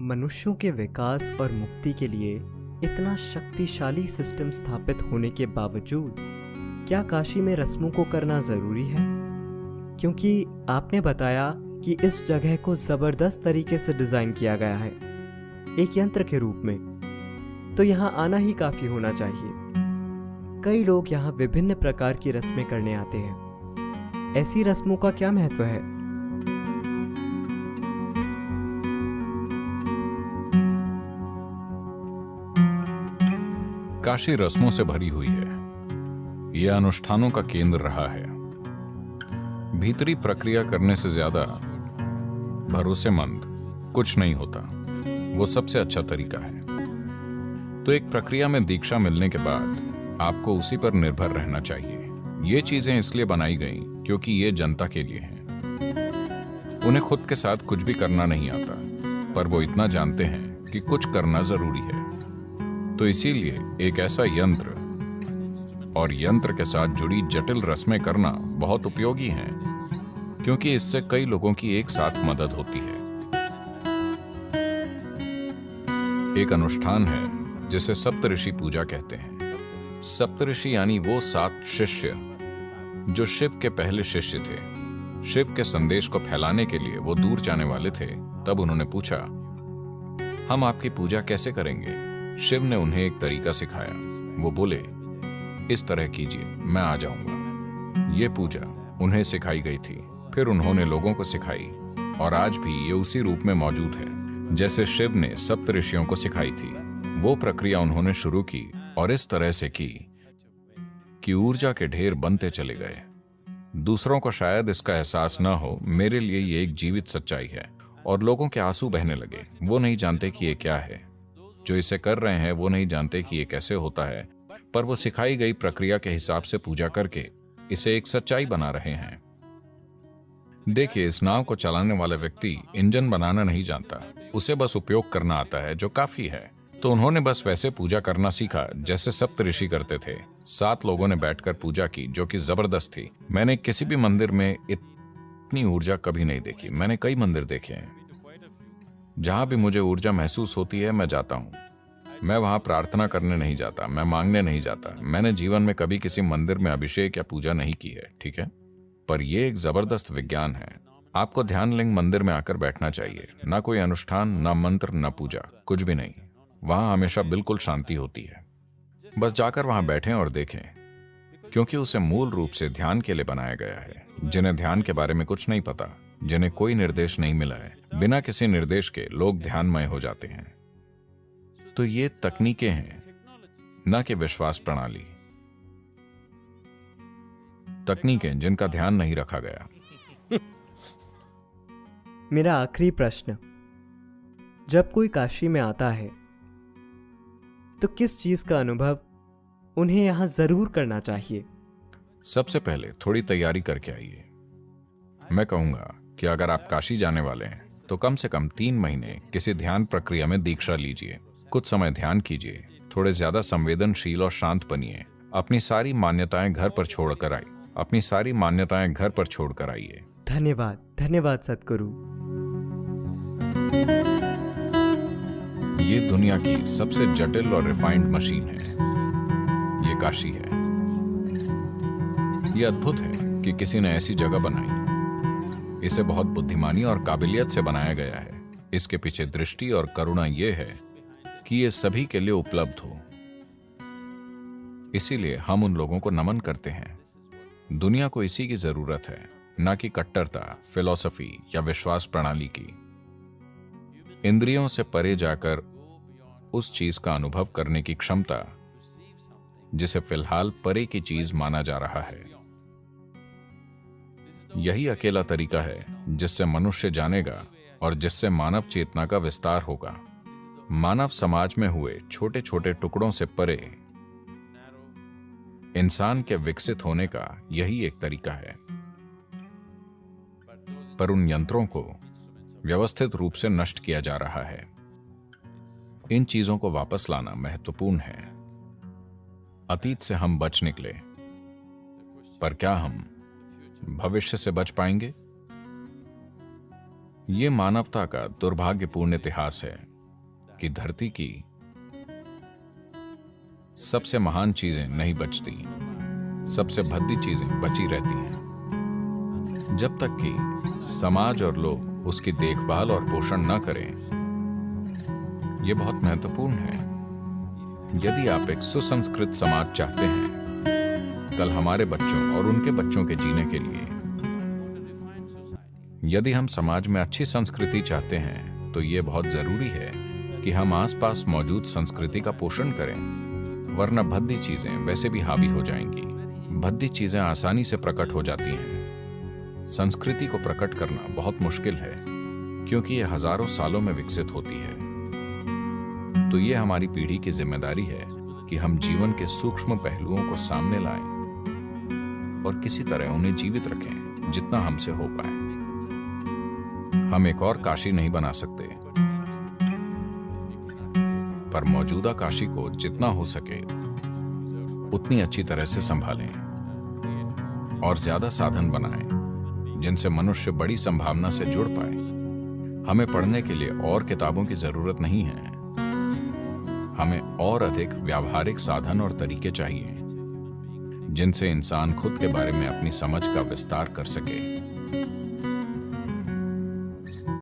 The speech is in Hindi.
मनुष्यों के विकास और मुक्ति के लिए इतना शक्तिशाली सिस्टम स्थापित होने के बावजूद क्या काशी में रस्मों को करना ज़रूरी है? क्योंकि आपने बताया कि इस जगह को ज़बरदस्त तरीके से डिज़ाइन किया गया है, एक यंत्र के रूप में, तो यहाँ आना ही काफ़ी होना चाहिए। कई लोग यहाँ विभिन्न प्रकार की रस्में करने आते हैं। ऐसी रस्मों का क्या महत्व है? काशी रस्मों से भरी हुई है। यह अनुष्ठानों का केंद्र रहा है। भीतरी प्रक्रिया करने से ज्यादा भरोसेमंद कुछ नहीं होता। वो सबसे अच्छा तरीका है। तो एक प्रक्रिया में दीक्षा मिलने के बाद आपको उसी पर निर्भर रहना चाहिए। ये चीजें इसलिए बनाई गई क्योंकि ये जनता के लिए हैं। उन्हें खुद के साथ कुछ भी करना नहीं आता, पर वो इतना जानते हैं कि कुछ करना जरूरी है। तो इसीलिए एक ऐसा यंत्र और यंत्र के साथ जुड़ी जटिल रस्में करना बहुत उपयोगी है, क्योंकि इससे कई लोगों की एक साथ मदद होती है। एक अनुष्ठान है जिसे सप्तऋषि पूजा कहते हैं। सप्तऋषि यानी वो 7 शिष्य जो शिव के पहले शिष्य थे। शिव के संदेश को फैलाने के लिए वो दूर जाने वाले थे। तब उन्होंने पूछा, हम आपकी पूजा कैसे करेंगे? शिव ने उन्हें एक तरीका सिखाया। वो बोले, इस तरह कीजिए, मैं आ जाऊंगा। ये पूजा उन्हें सिखाई गई थी। फिर उन्होंने लोगों को सिखाई और आज भी ये उसी रूप में मौजूद है जैसे शिव ने सप्तऋषियों को सिखाई थी। वो प्रक्रिया उन्होंने शुरू की और इस तरह से की कि ऊर्जा के ढेर बनते चले गए। दूसरों को शायद इसका एहसास न हो, मेरे लिए ये एक जीवित सच्चाई है। और लोगों के आंसू बहने लगे। वो नहीं जानते कि ये क्या है। जो इसे कर रहे हैं वो नहीं जानते कि ये कैसे होता है, पर वो सिखाई गई प्रक्रिया के हिसाब से पूजा करके इसे एक सच्चाई बना रहे हैं। देखिए, इस नाव को चलाने वाला व्यक्ति इंजन बनाना नहीं जानता, उसे बस उपयोग करना आता है, जो काफी है। तो उन्होंने बस वैसे पूजा करना सीखा जैसे सप्तऋषि करते थे। 7 लोगों ने बैठकर पूजा की, जो कि जबरदस्त थी। मैंने किसी भी मंदिर में इतनी ऊर्जा कभी नहीं देखी। मैंने कई मंदिर देखे हैं। जहां भी मुझे ऊर्जा महसूस होती है, मैं जाता हूं। मैं वहां प्रार्थना करने नहीं जाता, मैं मांगने नहीं जाता। मैंने जीवन में कभी किसी मंदिर में अभिषेक या पूजा नहीं की है, ठीक है? पर यह एक जबरदस्त विज्ञान है। आपको ध्यान लिंग मंदिर में आकर बैठना चाहिए। ना कोई अनुष्ठान, ना मंत्र, ना पूजा, कुछ भी नहीं। वहां हमेशा बिल्कुल शांति होती है। बस जाकर वहां बैठें और देखें, क्योंकि उसे मूल रूप से ध्यान के लिए बनाया गया है। जिन्हें ध्यान के बारे में कुछ नहीं पता, जिन्हें कोई निर्देश नहीं मिला है, बिना किसी निर्देश के लोग ध्यानमय हो जाते हैं। तो ये तकनीकें हैं, न कि विश्वास प्रणाली। तकनीकें जिनका ध्यान नहीं रखा गया। मेरा आखिरी प्रश्न, जब कोई काशी में आता है तो किस चीज का अनुभव उन्हें यहां जरूर करना चाहिए? सबसे पहले थोड़ी तैयारी करके आइए। मैं कहूंगा कि अगर आप काशी जाने वाले हैं तो कम से कम 3 महीने किसी ध्यान प्रक्रिया में दीक्षा लीजिए। कुछ समय ध्यान कीजिए, थोड़े ज्यादा संवेदनशील और शांत बनिए। अपनी सारी मान्यताएं घर पर छोड़कर आइए। अपनी सारी मान्यताएं घर पर छोड़कर आइए। धन्यवाद, धन्यवाद सद्गुरु। ये दुनिया की सबसे जटिल और रिफाइंड मशीन है। ये काशी है। ये अद्भुत है कि किसी ने ऐसी जगह बनाई। इसे बहुत बुद्धिमानी और काबिलियत से बनाया गया है। इसके पीछे दृष्टि और करुणा ये है कि ये सभी के लिए उपलब्ध हो। इसीलिए हम उन लोगों को नमन करते हैं। दुनिया को इसी की जरूरत है, ना कि कट्टरता, फिलॉसफी या विश्वास प्रणाली की। इंद्रियों से परे जाकर उस चीज का अनुभव करने की क्षमता जिसे फिलहाल परे की चीज माना जा रहा है। यही अकेला तरीका है जिससे मनुष्य जानेगा और जिससे मानव चेतना का विस्तार होगा। मानव समाज में हुए छोटे छोटे टुकड़ों से परे इंसान के विकसित होने का यही एक तरीका है। पर उन यंत्रों को व्यवस्थित रूप से नष्ट किया जा रहा है। इन चीजों को वापस लाना महत्वपूर्ण है। अतीत से हम बच निकले, पर क्या हम भविष्य से बच पाएंगे? ये मानवता का दुर्भाग्यपूर्ण इतिहास है कि धरती की सबसे महान चीजें नहीं बचती, सबसे भद्दी चीजें बची रहती हैं। जब तक कि समाज और लोग उसकी देखभाल और पोषण न करें। यह बहुत महत्वपूर्ण है। यदि आप एक सुसंस्कृत समाज चाहते हैं कल हमारे बच्चों और उनके बच्चों के जीने के लिए, यदि हम समाज में अच्छी संस्कृति चाहते हैं तो यह बहुत जरूरी है कि हम आसपास मौजूद संस्कृति का पोषण करें, वरना भद्दी चीजें वैसे भी हावी हो जाएंगी। भद्दी चीजें आसानी से प्रकट हो जाती हैं। संस्कृति को प्रकट करना बहुत मुश्किल है क्योंकि यह हजारों सालों में विकसित होती है। तो यह हमारी पीढ़ी की जिम्मेदारी है कि हम जीवन के सूक्ष्म पहलुओं को सामने लाएं और किसी तरह उन्हें जीवित रखें जितना हमसे हो पाए। हम एक और काशी नहीं बना सकते, पर मौजूदा काशी को जितना हो सके उतनी अच्छी तरह से संभालें और ज्यादा साधन बनाएं जिनसे मनुष्य बड़ी संभावना से जुड़ पाए। हमें पढ़ने के लिए और किताबों की जरूरत नहीं है, हमें और अधिक व्यावहारिक साधन और तरीके चाहिए जिनसे इंसान खुद के बारे में अपनी समझ का विस्तार कर सके।